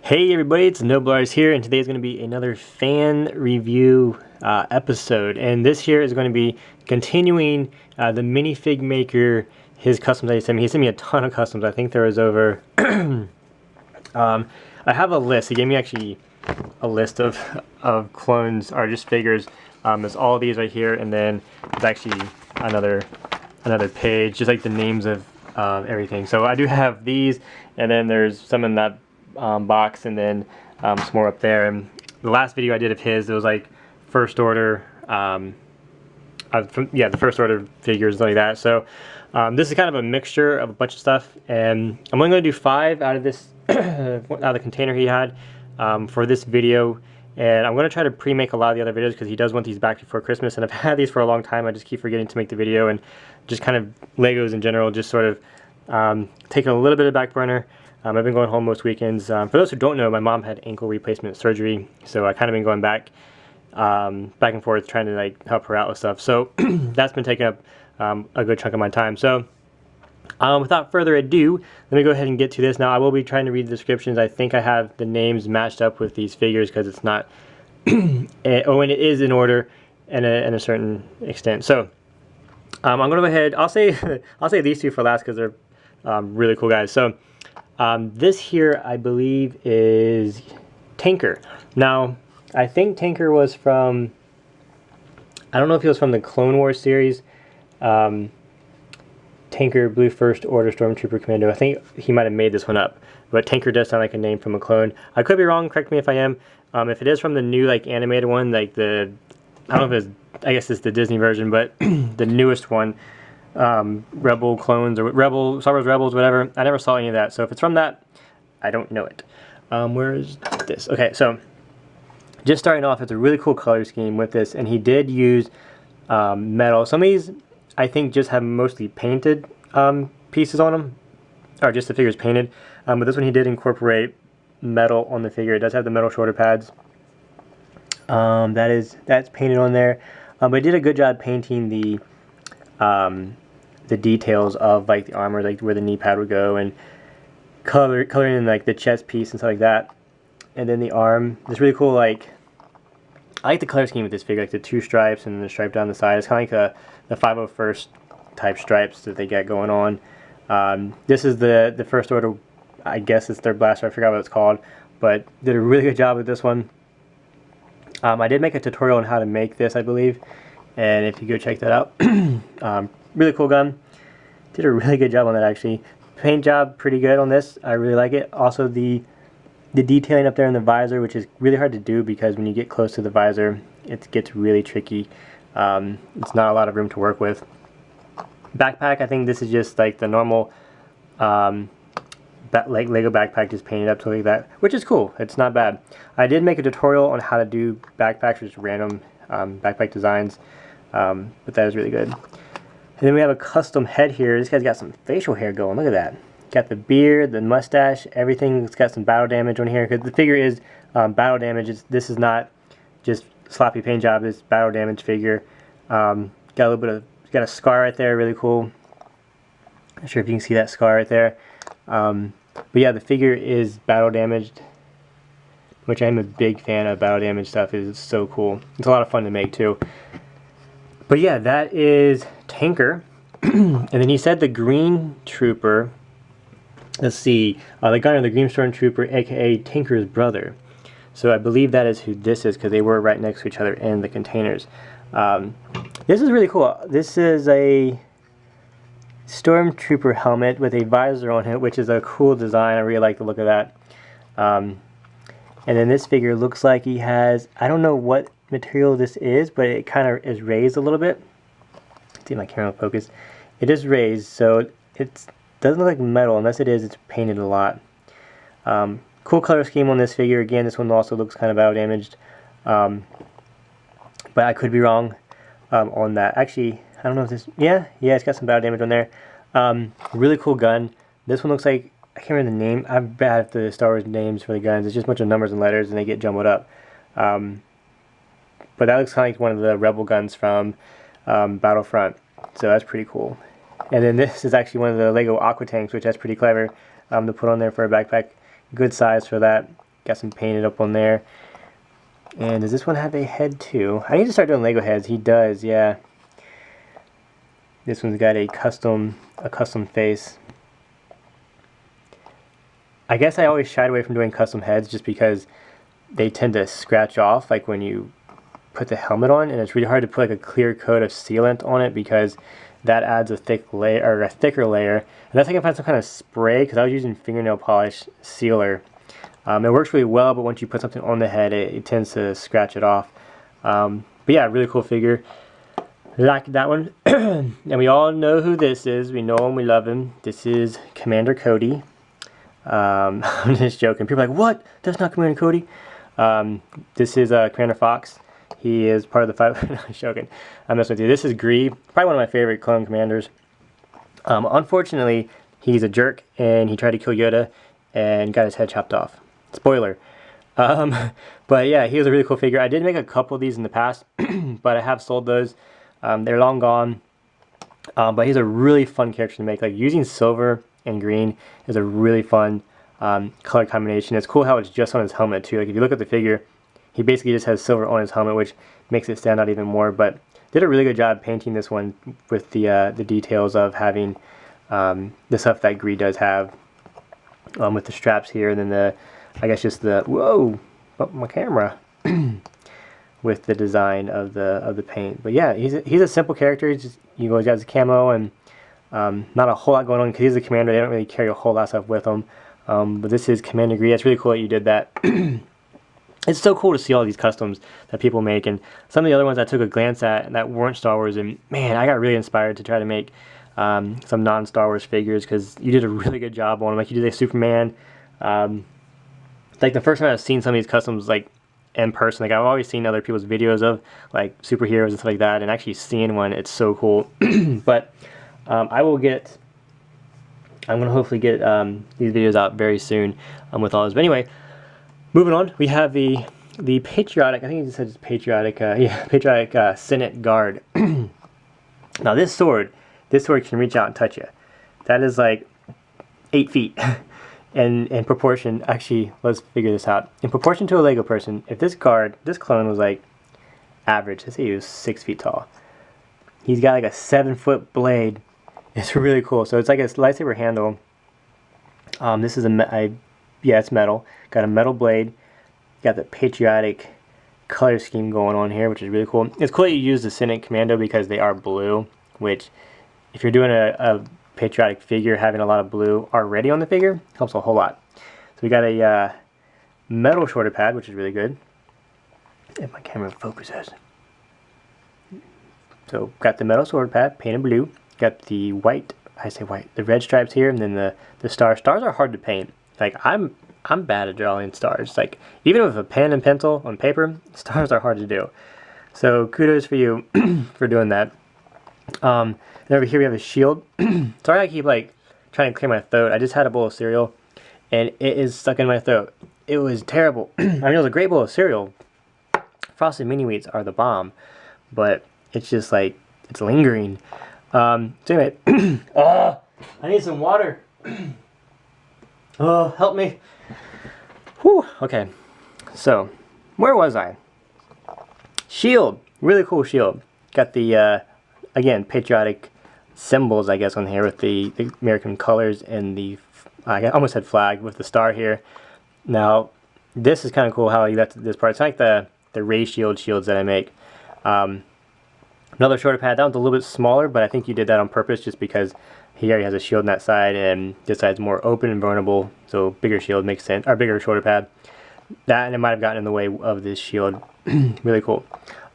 Hey everybody, it's Noblars here, and today is going to be another fan review episode. And this here is going to be continuing the minifig maker, his customs that he sent me. He sent me a ton of customs. I think there was over... I have a list. He gave me actually a list of clones, or just figures. There's all these right here, and then there's actually another page, just like the names of everything. So I do have these, and then there's some in that box, and then some more up there. And the last video I did of his, it was like first order, the first order figures like that. So this is kind of a mixture of a bunch of stuff, and I'm only going to do 5 out of this out of the container he had for this video. And I'm going to try to pre-make a lot of the other videos because he does want these back before Christmas, and I've had these for a long time. I just keep forgetting to make the video, and just kind of Legos in general, just sort of taking a little bit of back burner. I've been going home most weekends. For those who don't know, my mom had ankle replacement surgery, so I kind of been going back and forth trying to like help her out with stuff. So that's been taking up a good chunk of my time. So without further ado, let me go ahead and get to this. Now I will be trying to read the descriptions. I think I have the names matched up with these figures because it's not and it is in order in a certain extent. So I'm gonna go ahead. I'll say these two for last because they're really cool guys. So this here, I believe, is Tanker. Now, I think Tanker was from, I don't know if he was from the Clone Wars series. Tanker, Blue First Order Stormtrooper Commando. I think he might have made this one up, but Tanker does sound like a name from a clone. I could be wrong, correct me if I am. If it is from the new like animated one, like the, I don't know if it's, I guess it's the Disney version, but the newest one, Rebel clones or Star Wars Rebels, whatever. I never saw any of that, so if it's from that, I don't know it. Where is this? Okay, so just starting off, it's a really cool color scheme with this, and he did use metal. Some of these, I think, just have mostly painted pieces on them, or just the figures painted. But this one he did incorporate metal on the figure. It does have the metal shoulder pads. That's painted on there. But he did a good job painting the details of like the armor, like where the knee pad would go, and coloring in like the chest piece and stuff like that. And then the arm, this really cool, like, I like the color scheme with this figure, like the 2 stripes and the stripe down the side. It's kind of like the 501st type stripes that they got going on. This is the first order, I guess it's their blaster, I forgot what it's called, but did a really good job with this one. I did make a tutorial on how to make this, I believe, and if you go check that out, really cool gun. Did a really good job on that, actually. Paint job pretty good on this. I really like it. Also the detailing up there in the visor, which is really hard to do because when you get close to the visor, it gets really tricky. It's not a lot of room to work with. Backpack, I think this is just like the normal like Lego backpack, just painted up, something like that, which is cool. It's not bad. I did make a tutorial on how to do backpacks, just random backpack designs, but that is really good. And then we have a custom head here. This guy's got some facial hair going. Look at that. Got the beard, the mustache, everything. It's got some battle damage on here because the figure is battle damage. This is not just sloppy paint job. It's battle damage figure. Got a little bit of, got a scar right there, really cool. Not sure if you can see that scar right there. But yeah, the figure is battle damaged, which I'm a big fan of. Battle damage stuff is so cool. It's a lot of fun to make too. But yeah, that is Tanker. And then he said the Green Trooper. Let's see, the guy on the Green Stormtrooper, aka Tanker's brother. So I believe that is who this is because they were right next to each other in the containers. This is really cool. This is a Stormtrooper helmet with a visor on it, which is a cool design. I really like the look of that. And then this figure looks like he has, I don't know what material this is, but it kind of is raised a little bit. Let's see if my camera will focus. It is raised, so it doesn't look like metal. Unless it is, it's painted a lot. Cool color scheme on this figure. Again, this one also looks kind of battle damaged. But I could be wrong on that. Actually, I don't know if this... Yeah, it's got some battle damage on there. Really cool gun. This one looks like... I can't remember the name. I'm bad at the Star Wars names for the guns. It's just a bunch of numbers and letters, and they get jumbled up. But that looks kind of like one of the Rebel guns from Battlefront. So that's pretty cool. And then this is actually one of the Lego Aqua Tanks, which that's pretty clever to put on there for a backpack. Good size for that. Got some painted up on there. And does this one have a head too? I need to start doing Lego heads. He does, yeah. This one's got a custom face. I guess I always shied away from doing custom heads just because they tend to scratch off like when you put the helmet on, and it's really hard to put like a clear coat of sealant on it because that adds a thick layer, or a thicker layer. Unless I can find some kind of spray, because I was using fingernail polish sealer. It works really well, but once you put something on the head, it tends to scratch it off. But yeah, really cool figure. Like that one. And we all know who this is. We know him, we love him. This is Commander Cody. I'm just joking. People are like, what? That's not Commander Cody. This is Commander Fox. He is part of the five. No, I'm joking. I'm messing with you. This is Gree. Probably one of my favorite clone commanders. Unfortunately, he's a jerk, and he tried to kill Yoda and got his head chopped off. Spoiler. But yeah, he was a really cool figure. I did make a couple of these in the past, but I have sold those. They're long gone. But he's a really fun character to make. Like, using silver and green is a really fun color combination. It's cool how it's just on his helmet too. Like, if you look at the figure, he basically just has silver on his helmet, which makes it stand out even more. But did a really good job painting this one with the details of having the stuff that Gree does have, with the straps here, and then I guess just the whoa, bump my camera. With the design of the paint. But yeah, he's a simple character. He's just, he's got his camo and not a whole lot going on because he's a commander. They don't really carry a whole lot of stuff with them. But this is Commander Gree. It's really cool that you did that. It's so cool to see all these customs that people make, and some of the other ones I took a glance at that weren't Star Wars, and man, I got really inspired to try to make some non-Star Wars figures because you did a really good job on them. Like, you did a Superman. Like, the first time I've seen some of these customs, like, in person, like, I've always seen other people's videos of like superheroes and stuff like that, and actually seeing one, it's so cool. But I'm gonna hopefully get these videos out very soon with all this. But anyway, moving on, we have the patriotic, I think it just says patriotic, patriotic Senate Guard. Now this sword can reach out and touch you. That is like 8 feet. And in proportion, actually, let's figure this out. In proportion to a Lego person, if this clone was like average, let's say he was 6 feet tall. He's got like a 7-foot blade. It's really cool. So it's like a lightsaber handle. This is it's metal. Got a metal blade. Got the patriotic color scheme going on here, which is really cool. It's cool that you use the Senate Commando because they are blue, which if you're doing a patriotic figure, having a lot of blue already on the figure helps a whole lot. So we got a metal shoulder pad, which is really good. If my camera focuses. So got the metal sword pad, painted blue. Got the white, the red stripes here, and then the stars. Stars are hard to paint. Like, I'm bad at drawing stars. Like, even with a pen and pencil on paper, stars are hard to do. So kudos for you for doing that. And over here we have a shield. Sorry I keep like trying to clear my throat. I just had a bowl of cereal and it is stuck in my throat. It was terrible. I mean, it was a great bowl of cereal. Frosted Mini Wheats are the bomb, but it's just like, it's lingering. So anyway, I need some water. Oh, help me. Whew. Okay, so where was I? Shield, really cool shield. Got the again, patriotic symbols, I guess, on here with the American colors and the, I almost said flag, with the star here. Now, this is kind of cool how you got to this part. It's like the ray shields that I make. Another shoulder pad. That one's a little bit smaller, but I think you did that on purpose just because he already has a shield on that side, and this side's more open and vulnerable, so bigger shield makes sense, or bigger shoulder pad. That, and it might have gotten in the way of this shield. Really cool.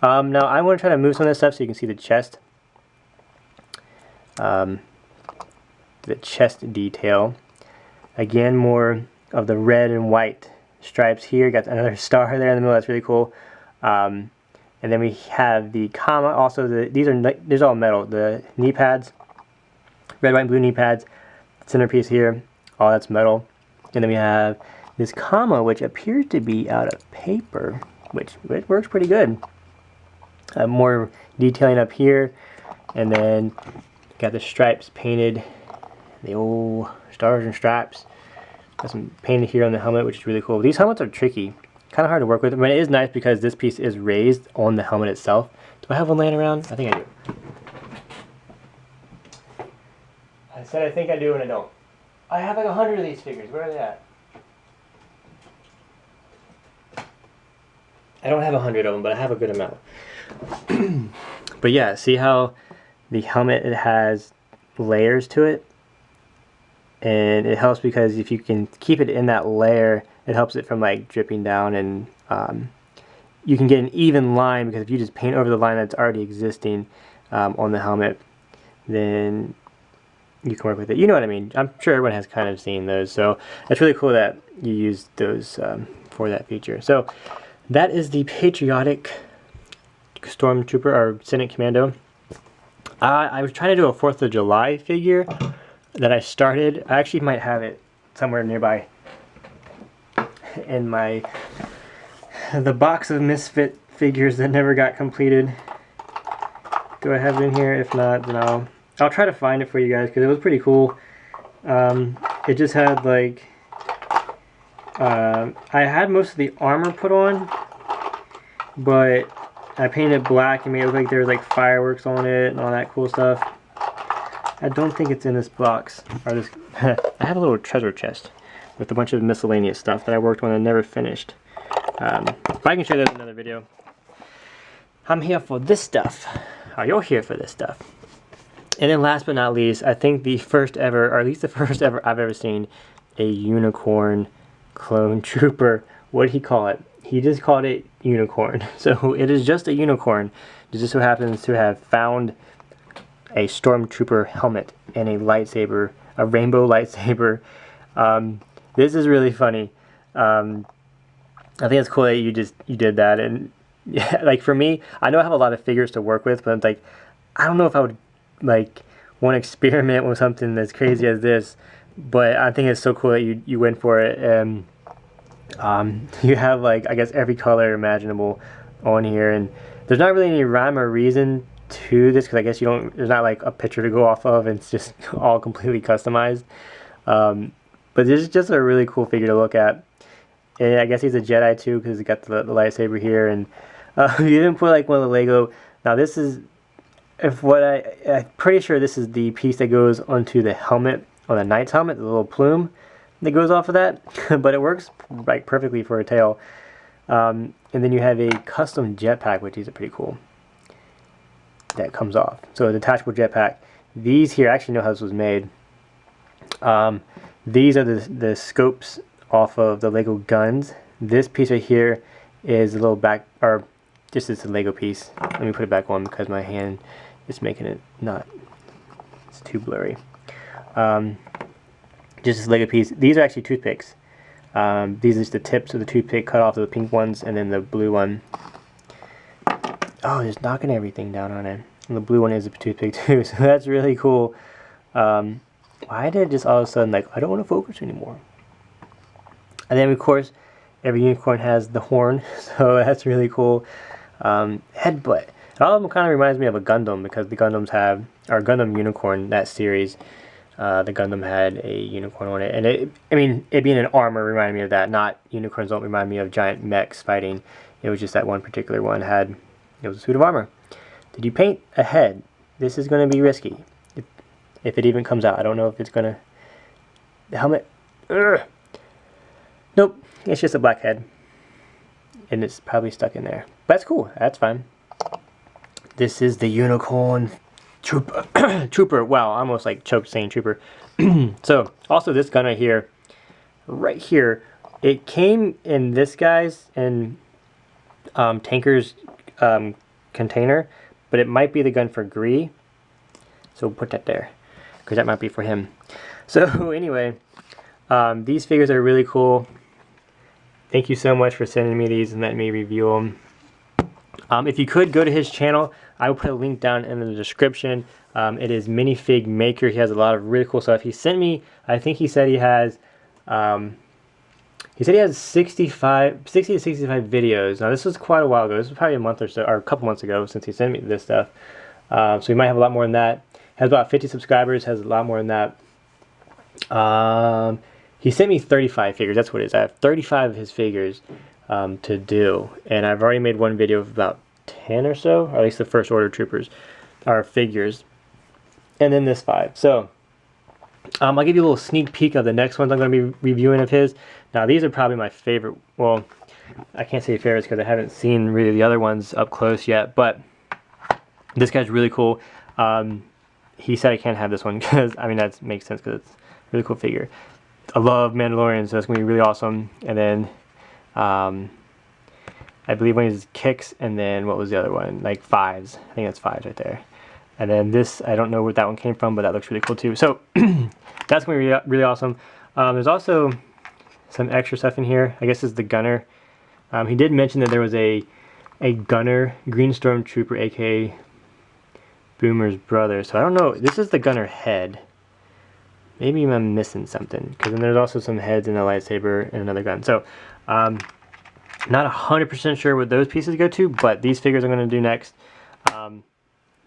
Now, I want to try to move some of this stuff so you can see the chest. The chest detail. Again, more of the red and white stripes here. Got another star there in the middle. That's really cool. And then we have the comma. Also, these are all metal. The knee pads, red, white, and blue knee pads. Centerpiece here. All that's metal. And then we have this comma, which appears to be out of paper, which it works pretty good. More detailing up here, and then got the stripes painted, the old stars and stripes. Got some painted here on the helmet, which is really cool. These helmets are tricky, kind of hard to work with. I mean, it is nice because this piece is raised on the helmet itself. Do I have one laying around? I think I do. I said I think I do and I don't. I have like 100 of these figures. Where are they at? I don't have 100 of them, but I have a good amount. But yeah, see how the helmet, it has layers to it? And it helps because if you can keep it in that layer, it helps it from like dripping down, and you can get an even line, because if you just paint over the line that's already existing on the helmet, then you can work with it. You know what I mean? I'm sure everyone has kind of seen those. So it's really cool that you use those for that feature. So that is the Patriotic Stormtrooper, or Senate Commando. I was trying to do a 4th of July figure that I started. I actually might have it somewhere nearby in the box of misfit figures that never got completed. Do I have it in here? If not, then I'll try to find it for you guys, because it was pretty cool. It just had like I had most of the armor put on, but I painted black and made it look like there was like fireworks on it and all that cool stuff. I don't think it's in this box. Or this I have a little treasure chest with a bunch of miscellaneous stuff that I worked on and never finished. But I can show you that in another video. I'm here for this stuff. Oh, you're here for this stuff. And then last but not least, I think the first ever, or at least the first ever I've ever seen, a unicorn clone trooper. What did he call it? He just called it unicorn. So it is just a unicorn. It just so happens to have found a stormtrooper helmet and a lightsaber, a rainbow lightsaber. This is really funny. I think it's cool that you did that. And yeah, like for me, I know I have a lot of figures to work with, but it's like, I don't know if I would like want to experiment with something as crazy as this. But I think it's so cool that you went for it. And you have like, I guess, every color imaginable on here, and there's not really any rhyme or reason to this, because I guess there's not like a picture to go off of, and it's just all completely customized. But this is just a really cool figure to look at. And I guess he's a Jedi too, because he's got the lightsaber here. And you didn't put like one of the Lego. Now this is, I'm pretty sure this is the piece that goes onto the helmet, on the knight's helmet, the little plume that goes off of that. But it works like perfectly for a tail. And then you have a custom jetpack, which is pretty cool, that comes off. So a detachable jetpack. These here, I actually know how this was made. These are the scopes off of the Lego guns. This piece right here is a little back, or just it's a Lego piece. Let me put it back on because my hand is making it not, it's too blurry. Just this Lego piece. These are actually toothpicks. These are just the tips of the toothpick cut off, of the pink ones, and then the blue one. Oh, it's knocking everything down on it. And the blue one is a toothpick too, so that's really cool. Why did it just all of a sudden, like, I don't want to focus anymore? And then, of course, every unicorn has the horn, so that's really cool. Headbutt. All of them kind of reminds me of a Gundam, because the Gundams have, or Gundam Unicorn, that series, the Gundam had a unicorn on it. And it being an armor reminded me of that. Not, unicorns don't remind me of giant mechs fighting. It was just that one particular one it was a suit of armor. Did you paint a head? This is going to be risky. If it even comes out. I don't know if it's going to... The helmet... Ugh. Nope. It's just a black head. And it's probably stuck in there. But that's cool. That's fine. This is the unicorn trooper. Trooper. Wow. I almost like choked saying trooper. So, also this gun right here, it came in this guy's and Tanker's container, but it might be the gun for Gree. So we'll put that there, because that might be for him. So anyway, these figures are really cool. Thank you so much for sending me these and letting me review them. If you could go to his channel, I will put a link down in the description. It is Minifig Maker. He has a lot of really cool stuff. He sent me, I think he said he has 60 to 65 videos. Now this was quite a while ago. This was probably a month or so, or a couple months ago since he sent me this stuff. So he might have a lot more than that. Has about 50 subscribers, has a lot more than that. he sent me 35 figures. That's what it is. I have 35 of his figures to do, and I've already made one video of about 10 or so, or at least the first order troopers are figures, and then this 5. So I'll give you a little sneak peek of the next ones I'm going to be reviewing of his. Now these are probably my favorite. Well, I can't say favorites because I haven't seen really the other ones up close yet, but this guy's really cool. He said I can't have this one because, I mean, that makes sense because it's a really cool figure. I love Mandalorian, so that's going to be really awesome. And then I believe one is kicks, and then what was the other one? Like 5s. I think that's 5s right there. And then this, I don't know where that one came from, but that looks really cool too. So that's going to be really awesome. There's also some extra stuff in here. I guess this is the gunner. He did mention that there was a gunner, Green Stormtrooper, aka Boomer's brother. So I don't know. This is the gunner head. Maybe I'm missing something, because then there's also some heads and a lightsaber and another gun. So not 100% sure what those pieces go to, but these figures I'm going to do next.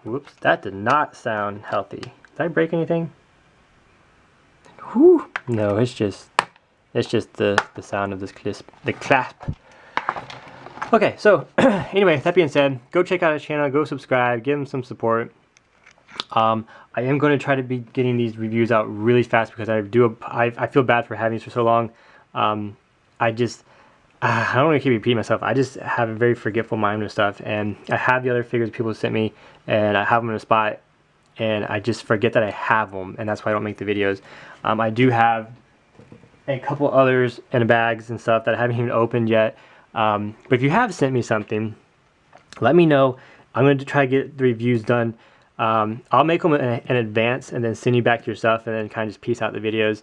Whoops, that did not sound healthy. Did I break anything? Whew. No, it's just the sound of this clasp. Okay, so anyway, that being said, go check out his channel, go subscribe, give him some support. I am going to try to be getting these reviews out really fast because I feel bad for having these for so long. I don't want to keep repeating myself. I just have a very forgetful mind with stuff, and I have the other figures people sent me, and I have them in a spot, and I just forget that I have them, and that's why I don't make the videos. I do have a couple others in the bags and stuff that I haven't even opened yet. But if you have sent me something, let me know. I'm going to try to get the reviews done. I'll make them in advance and then send you back your stuff, and then kind of just piece out the videos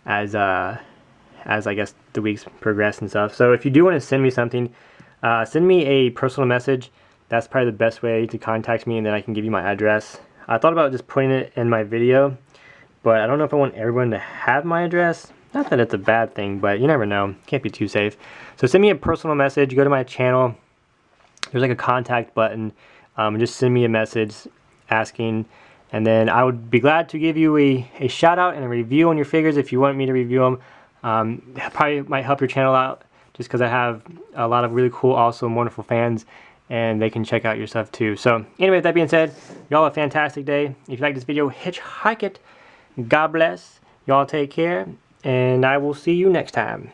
as I guess the weeks progress and stuff. So if you do want to send me something, send me a personal message. That's probably the best way to contact me, and then I can give you my address. I thought about just putting it in my video, but I don't know if I want everyone to have my address. Not that it's a bad thing, but you never know. Can't be too safe. So send me a personal message. Go to my channel. There's like a contact button. Just send me a message asking, and then I would be glad to give you a shout out and a review on your figures if you want me to review them. Probably might help your channel out just because I have a lot of really cool, awesome, wonderful fans, and they can check out your stuff too. So anyway, with that being said, y'all have a fantastic day. If you like this video, hitchhike it. God bless. Y'all take care, and I will see you next time.